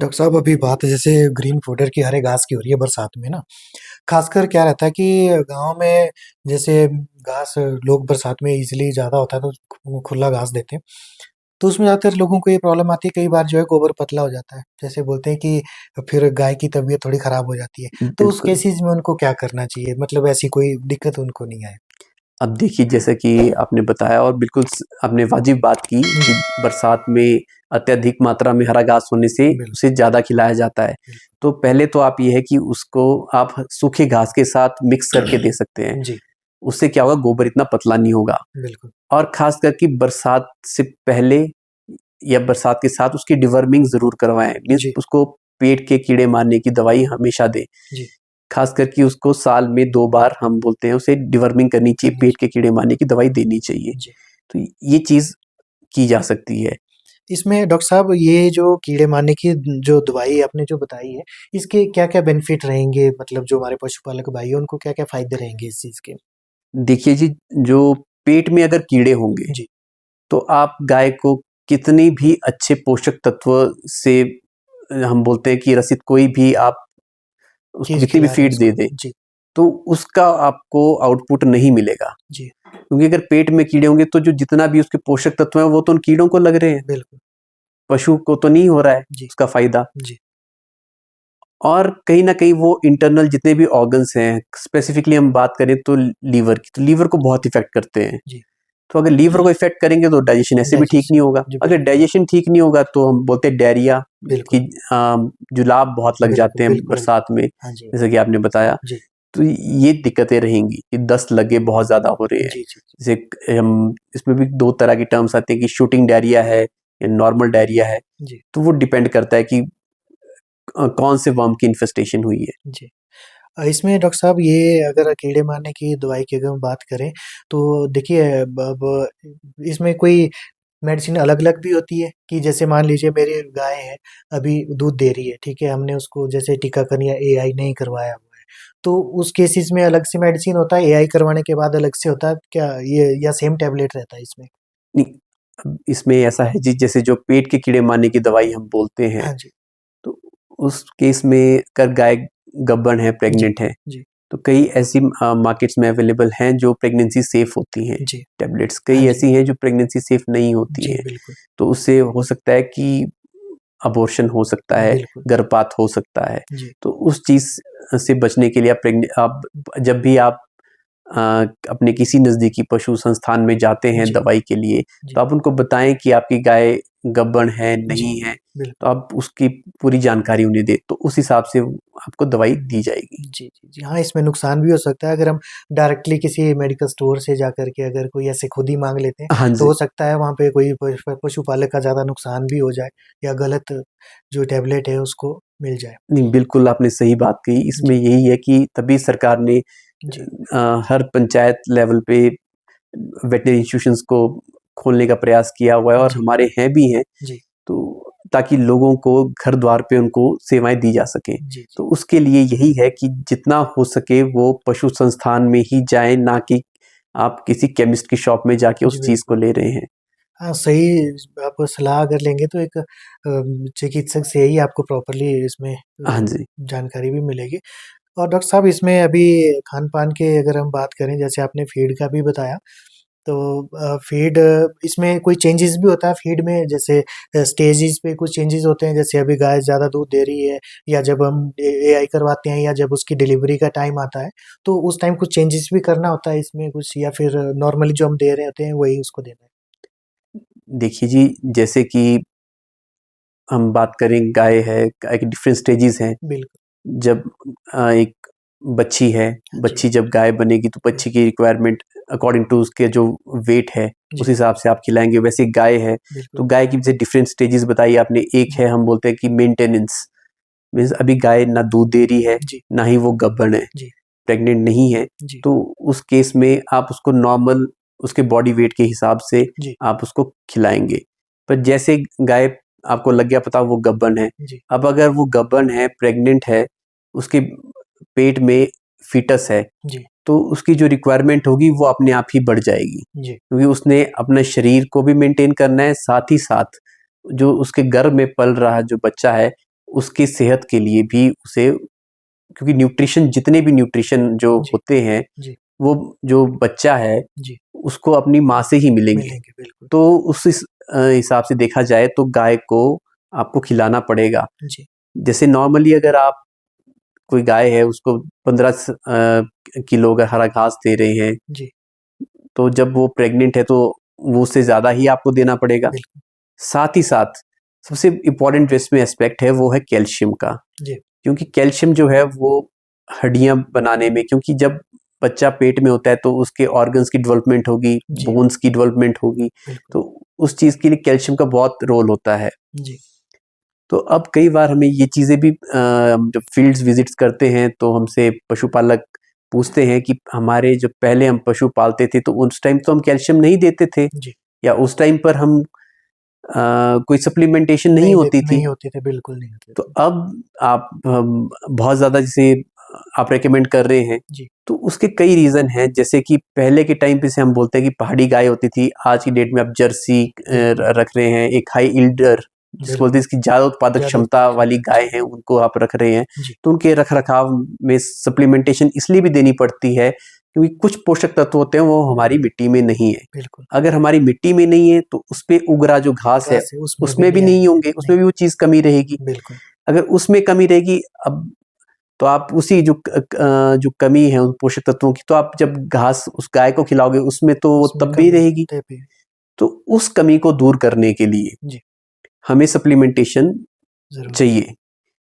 Doctor साहब अभी बात जैसे ग्रीन फूडर की हरे घास की हो रही है बरसात में ना। खासकर क्या रहता है कि गांव में जैसे घास लोग बरसात में इजीली ज्यादा होता है तो खुला घास देते हैं। तो उसमें ज्यादातर लोगों को ये प्रॉब्लम आती है, कई बार जो है गोबर पतला हो जाता है, जैसे बोलते हैं कि फिर गाय की तबीयत थोड़ी खराब हो जाती है। तो उस बिल्कुल। केसेस में उनको क्या करना चाहिए, मतलब ऐसी कोई दिक्कत उनको नहीं आए। अब देखिए जैसा कि आपने बताया और बिल्कुल आपने वाजिब बात की जी। कि बरसात में अत्यधिक मात्रा में हरा घास होने से बिल्कुल। उसे ज़्यादा खिलाया जाता है। बिल्कुल। तो पहले तो आप ये है कि उसको आप सूखे घास के साथ मिक्स करके दे सकते हैं। जी। उससे क्या होगा, गोबर इतना पतला नहीं होगा। बिल्कुल। और ख़ास करके बरसात से पहले या बरसात के साथ उसकी डिवर्मिंग ज़रूर करवाएँ। मीन्स जी। उसको पेट के कीड़े मारने की दवाई हमेशा दें। जी। खास करके उसको साल में 2 बार हम बोलते हैं उसे डिवर्मिंग करनी चाहिए, करनी पेट के कीड़े मारने की दवाई देनी चाहिए। चाहिए। जी। तो ये चीज़ की जा सकती है। इसमें डॉक्टर साहब ये जो कीड़े मारने की जो दवाई आपने जो बताई है, इसके क्या-क्या बेनिफिट रहेंगे? मतलब जो हमारे पशुपालक भाई हैं, उनको क्या-क्या फ़ायदे रहेंगे इस चीज़ के? देखिए जी, जो पेट में अगर कीड़े होंगे, जी। तो आप गाय को कितनी भी अच्छे पोषक तत्व से हम बोलते हैं कि रसित कोई भी आप उसको चीज़ कितनी भी खिला रहे हैं फ़ीड दे उसको। दें, जी। तो उसका आपको आउटपुट नहीं मिलेगा। जी। क्योंकि अगर पेट में कीड़े होंगे, तो जो जितना भी उसके पोषक तत्व हैं, वो तो उन कीड़ों को लग रहे हैं। बिल्कुल। पशु को तो नहीं हो रहा है जी। उसका फ़ायदा। जी। और कहीं न कहीं वो इंटरनल जितने भी ऑर्गन्स हैं, स्पेसिफिकली हम बात करें तो लीवर की, तो लीवर को बहुत इफ़ेक्ट करते हैं। जी। तो अगर लीवर को इफ़ेक्ट करेंगे तो डाइजेशन ऐसे भी ठीक डाइजेशन। नहीं होगा। जी, अगर बिल्कुल। डाइजेशन ठीक नहीं होगा तो हम बोलते हैं डायरिया की बिल्कुल। जुलाब बहुत लग बिल्कुल, जाते हैं बिल्कुल। बरसात में, हाँ जी। जैसा कि आपने बताया। जी। तो ये दिक्कतें रहेंगी कि दस्त लगे बहुत ज़्यादा हो रहे हैं। जी, जी, जी। जैसे हम इसमें भी 2 तरह की टर्म्स आते हैं कि शूटिंग डायरिया है या नॉर्मल डायरिया है। जी। तो वो डिपेंड करता है कि कौन से वर्म की इन्फेस्टेशन हुई है। जी। इसमें डॉक्टर साहब ये अगर कीड़े मारने की दवाई की अगर हम बात करें, तो देखिए अब इसमें कोई मेडिसिन अलग-अलग भी होती है कि जैसे मान लीजिए मेरी गाय है, अभी दूध दे रही है, ठीक है? हमने उसको जैसे टीकाकरण या एआई नहीं करवाया हुआ है, तो उस केसेस में अलग से मेडिसिन होता है, एआई करवाने के बाद अलग से होता है क्या ये, या सेम टैबलेट रहता है इसमें? नहीं, अब इसमें ऐसा है जी, जैसे जो पेट के कीड़े मारने की दवाई हम बोलते हैं, हाँ जी। तो उस केस में अगर गाय गब्बन है, जी। प्रेग्नेंट है, जी। तो कई ऐसी मार्केट्स में अवेलेबल हैं जो प्रेगनेंसी सेफ होती हैं जी। टैबलेट्स, हाँ कई जी। ऐसी हैं जो प्रेगनेंसी सेफ नहीं होती जी, हैं। बिल्कुल। तो उससे हो सकता है कि अबॉर्शन हो सकता है, बिल्कुल। गर्भपात हो सकता है। जी। तो उस चीज़ से बचने के लिए आप जब भी आप अ, अपने किसी नज़दीकी पशु संस्थान में जाते हैं जी। दवाई के लिए, जी। तो आप उनको बताएँ कि आपकी गाय गब्बण है, जी, नहीं है, तो बिल्कुल। आप उसकी पूरी जानकारी उन्हें दें, तो उस हिसाब से आपको दवाई दी जाएगी। जी, जी, जी। हाँ, इसमें नुकसान भी हो सकता है अगर हम डायरेक्टली किसी मेडिकल स्टोर से जाकर के अगर कोई ऐसे खुद ही माँग लेते हैं, हाँ तो जी। हो सकता है वहाँ पे कोई पशुपालक का ज़्यादा नुकसान भी हो जाए या गलत जो टैबलेट है उसको मिल जाए। नहीं, बिल्कुल आपने सही बात कही। इसमें जी। यही है कि तभी सरकार ने जी। हर पंचायत लेवल पे वेटरनरी इंस्टीट्यूशंस को खोलने का प्रयास किया हुआ है और जी। हमारे हैं भी हैं, जी। तो ताकि लोगों को घर द्वार पे उनको सेवाएँ दी जा सकें। जी। जी। तो उसके लिए यही है कि जितना हो सके वो पशु संस्थान में ही जाएँ, ना कि आप किसी केमिस्ट की शॉप में जाके जी, उस चीज़ को बिल्कुल। ले रहे हैं। हाँ, सही आप सलाह अगर लेंगे तो एक चिकित्सक से ही आपको प्रॉपर्ली इसमें हाँ जी। जानकारी भी मिलेगी। और डॉक्टर साहब इसमें अभी खान-पान की अगर हम बात करें, जैसे आपने फ़ीड का भी बताया, तो फ़ीड इसमें कोई चेंजेस भी होता है फ़ीड में? जैसे स्टेजेज़ पे कुछ चेंजेस होते हैं, जैसे अभी गाय ज़्यादा दूध दे रही है या जब हम एआई करवाते हैं या जब उसकी डिलीवरी का टाइम आता है, तो उस टाइम कुछ चेंजेस भी करना होता है इसमें कुछ, या फिर नॉर्मली जो हम दे रहे होते हैं वही उसको देना है? देखिए जी, जैसे कि हम बात करें गाय है, गाय के डिफरेंट स्टेजेज़ हैं। बिल्कुल। जब एक बच्ची है, हाँ जी। बच्ची जब गाय बनेगी तो बिल बच्ची की रिक्वायरमेंट अकॉर्डिंग टू उसके जो वेट है, उस जी। हिसाब से आप खिलाएँगे। वैसे गाय है, बिल्कुल। तो गाय की जैसे डिफरेंट स्टेजेज़ बताई आपने। एक जी। है हम बोलते हैं कि मेंटेनेंस, मीन्स अभी गाय ना दूध दे रही है, जी। ना ही वो गाभिन है, जी। प्रेग्नेंट नहीं है। जी। तो उस केस में आप उसको नॉर्मल उसके बॉडी वेट के हिसाब से जी। आप उसको खिलाएँगे। पर जैसे गाय आपको लग गया पता वो गाभिन है, जी। अब अगर वो गाभिन है, प्रेग्नेंट है, उसके पेट में फ़ीटस है, जी। तो उसकी जो रिक्वायरमेंट होगी वो अपने आप ही बढ़ जाएगी। जी। क्योंकि उसने अपने शरीर को भी मेंटेन करना है, साथ ही साथ जो उसके गर्भ में पल रहा जो बच्चा है, उसकी सेहत के लिए भी उसे, क्योंकि न्यूट्रिशन, जितने भी न्यूट्रिशन जो जी, होते हैं जी, वो जो बच्चा है जी, उसको अपनी माँ से ही मिलेंगे। मिलेंगे बिल्कुल। तो उस हिसाब से देखा जाए तो गाय को आपको खिलाना पड़ेगा। जी, जैसे नॉर्मली अगर आप, कोई गाय है उसको 15 किलो अगर हरा घास दे रहे हैं, जी, तो जब वो प्रेग्नेंट है तो वो उससे ज़्यादा ही आपको देना पड़ेगा। बिल्कुल। साथ ही साथ सबसे इम्पोर्टेंट इसमें एस्पेक्ट है वो है कैल्शियम का, जी, क्योंकि कैल्शियम जो है वो हड्डियां बनाने में, क्योंकि जब बच्चा पेट में होता है तो उसके ऑर्गन्स की डेवलपमेंट होगी, जी, बोन्स की डेवलपमेंट होगी, बिल्कुल। तो उस चीज़ के लिए कैल्शियम का बहुत रोल होता है। जी, तो अब कई बार हमें ये चीज़ें भी जब फील्ड्स विजिट्स करते हैं तो हमसे पशुपालक पूछते हैं कि हमारे जब पहले हम पशु पालते थे तो उस टाइम तो हम कैल्शियम नहीं देते थे, जी। या उस टाइम पर हम कोई सप्लीमेंटेशन नहीं होती थी। नहीं होते थे, बिल्कुल नहीं होते तो थे। अब आप बहुत ज़्यादा जैसे आप रेकमेंड कर रहे हैं, जी, तो उसके कई रीज़न हैं। जैसे कि पहले के टाइम पे से हम बोलते हैं कि पहाड़ी गाय होती थी, आज की डेट में आप जर्सी बिल्कुल, रख रहे हैं, एक हाई यील्डर जिसको बोलते हैं, बिल्कुल। इसकी ज़्यादा उत्पादक ज़्यादा क्षमता उत्पादक वाली क्षमता, गाय जी, हैं, उनको आप रख रहे हैं। जी, तो उनके रख-रखाव में सप्लीमेंटेशन इसलिए भी देनी पड़ती है क्योंकि कुछ पोषक तत्व होते हैं वो हमारी मिट्टी में नहीं है। बिल्कुल। अगर हमारी मिट्टी में नहीं है तो उसपे उग रहा जो घास है, घास है उसमें भी उसमें भी नहीं नहीं आएँगे, होंगे, उसमें नहीं, भी वो चीज़ कमी रहेगी। बिल्कुल। अगर उसमें कमी रहेगी, अब तो आप उसी जो कमी है उन पोषक तत्वों की, तो आप जब घास उस गाय को खिलाओगे उसमें तो वो उसमें तब भी कमी रहेगी। तय पे तो उस कमी को दूर करने के लिए जी, हमें सप्लीमेंटेशन ज़रूरी है। चाहिए।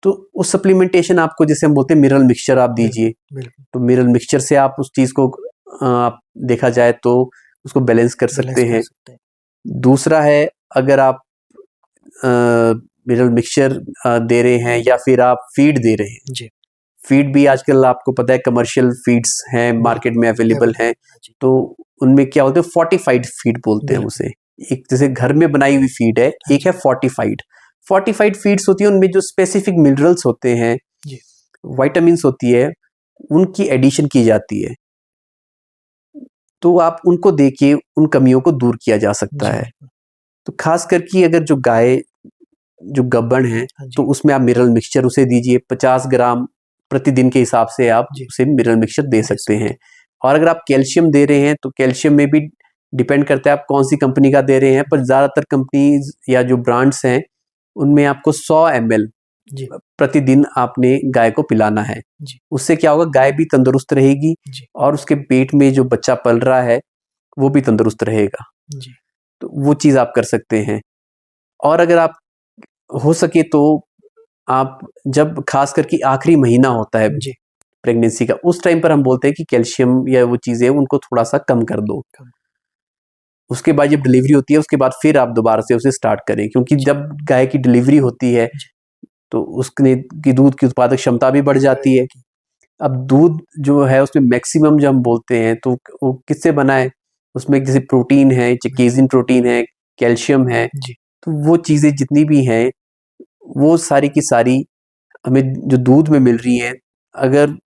तो उस सप्लीमेंटेशन आपको, जैसे हम बोलते हैं, मिनरल मिक्सचर आप बिल्कुल, दीजिए। बिल्कुल। तो मिनरल मिक्सचर से आप उस चीज़ को आप देखा जाए तो उसको बैलेंस कर बैलेंस सकते कर हैं। सकते हैं। दूसरा है, अगर आप अ, मिनरल मिक्सचर दे रहे हैं या फिर आप फीड दे रहे हैं। जी, फीड भी आजकल आपको पता है कमर्शियल फीड्स हैं, मार्केट बिल्कुल, में अवेलेबल हैं। अवेलेबल है। जी, तो उनमें क्या बोलते हैं, फोर्टिफाइड फीड बोलते हैं बिल्कुल। उसे। एक जैसे घर में बनाई हुई फीड है, हाँ एक जी, है फोर्टिफाइड। फोर्टिफाइड फीड्स होती है, उनमें जो स्पेसिफिक मिनरल्स होते हैं, जी, विटामिन्स होती है, उनकी एडिशन की जाती है। तो आप उनको देके उन कमियों को दूर किया जा सकता जी, है। बिल्कुल। तो खास करके अगर जो गाय जो गब्बड़ है, हाँ तो जी, उसमें आप मिनरल मिक्सचर उसे दीजिए। 50 ग्राम प्रतिदिन के हिसाब से आप जी, उसे मिनरल मिक्सचर दे दे सकते सकते हैं। और अगर आप कैल्शियम दे रहे हैं तो कैल्शियम में भी डिपेंड करता है आप कौन सी कंपनी का दे रहे हैं, हैं। पर ज़्यादातर कंपनीज या जो ब्रांड्स हैं उनमें आपको 100 ml जी, प्रतिदिन आपने गाय को पिलाना है। जी, उससे क्या होगा, गाय भी तंदुरुस्त रहेगी जी, और उसके पेट में जो बच्चा पल रहा है वो भी तंदुरुस्त रहेगा। जी, तो वो चीज़ आप कर सकते हैं। और अगर आप हो सके तो आप, जब खास करके आखिरी महीना होता है जी, प्रेगनेंसी का, उस टाइम पर हम बोलते हैं कि कैल्शियम या वो चीज़ें उनको थोड़ा-सा कम कर दो। कम उसके बाद जब डिलीवरी होती है उसके बाद फिर आप दोबारा से उसे स्टार्ट करें, क्योंकि जी, जब गाय की डिलीवरी होती है जी, तो उसने की दूध की उत्पादक क्षमता भी बढ़ बढ़ जाती है। जाती है। अब दूध जो है उसमें मैक्सिमम जो हम बोलते हैं तो वो किससे बना है? उसमें जैसे प्रोटीन है, बिल्कुल, केज़ीन प्रोटीन है, कैल्शियम है, जी, तो वो चीज़ें जितनी भी हैं, वो सारी की सारी हमें जो दूध में मिल रही हैं, अगर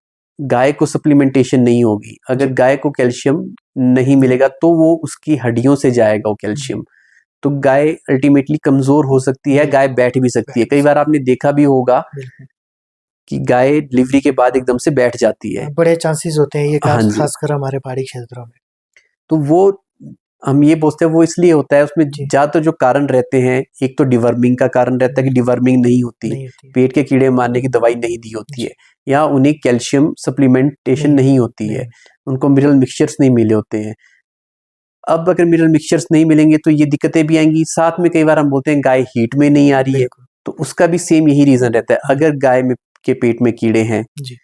गाय को सप्लीमेंटेशन नहीं होगी, अगर जी, गाय को कैल्शियम नहीं नहीं, मिलेगा तो वो उसकी हड्डियों से जाएगा वो जी, कैल्शियम। तो गाय अल्टीमेटली कमज़ोर हो सकती है, गाय बिल्कुल, बैठ भी सकती है। बैठ भी कई बार सकते आपने देखा भी होगा हैं। बिल्कुल। कि गाय डिलीवरी के बाद एकदम से बैठ जाती है। बड़े चांसेस होते हैं ये हाँ जी। खासकर हमारे पहाड़ी क्षेत्रों में। तो वो हम ये बोलते हैं वो इसलिए होता है, उसमें जी, ज़्यादातर जो कारण रहते हैं, एक तो डिवर्मिंग का कारण रहता है कि बिल्कुल, डिवर्मिंग नहीं होती, नहीं होती है। पेट के कीड़े मारने की दवाई नहीं दी होती है, जी, या उन्हें कैल्शियम सप्लीमेंटेशन नहीं, नहीं होती नहीं है, होती। उनको मिनरल मिक्सचर्स नहीं मिले होते हैं। अब अगर मिनरल मिक्सचर्स नहीं मिलेंगे तो ये दिक्कतें भी आएँगी, साथ में कई बार हम बोलते हैं गाय हीट में नहीं आ रही है, बिल्कुल, तो उसका भी सेम यही रीज़न रहता है। अगर बिल्कुल। गाय में के पेट में कीड़े हैं, जी,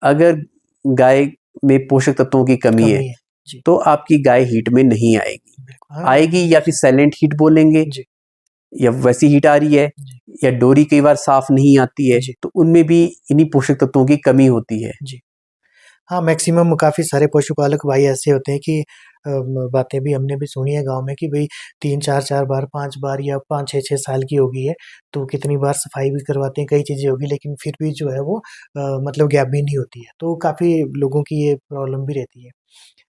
अगर गाय में पोषक तत्वों की कमी है, कमी है। जी, तो आपकी गाय हीट में नहीं आएगी। बिल्कुल। हाँ, आएगी या फिर साइलेंट हीट बोलेंगे, जी, या वैसी हीट आ रही है, जी, या डोरी कई बार साफ नहीं आती है, जी, तो उनमें भी इन्हीं पोषक तत्वों की कमी होती है। जी। हाँ, मैक्सिमम काफ़ी सारे पशुपालक भाई ऐसे होते हैं कि बातें भी हमने भी सुनी है गाँव में कि भई 3 4-4 बार, 5 बार या 5 6-6 साल की हो गई है, तो कितनी बार सफाई भी करवाते हैं, कई चीज़ें होगी लेकिन फिर भी जो है वो मतलब गैप भी नहीं होती है। तो काफ़ी लोगों की ये प्रॉब्लम भी रहती है।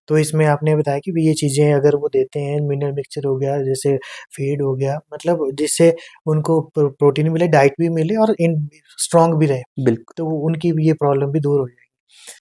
तो इसमें आपने बताया कि भी ये चीज़ें अगर वो देते हैं, मिनरल मिक्सचर हो गया, जैसे फीड हो गया, मतलब जिससे उनको प्रोटीन मिले, डाइट भी मिले और इन स्ट्रॉन्ग भी रहे, बिल्कुल। तो उनकी भी ये प्रॉब्लम भी दूर हो जाएगी।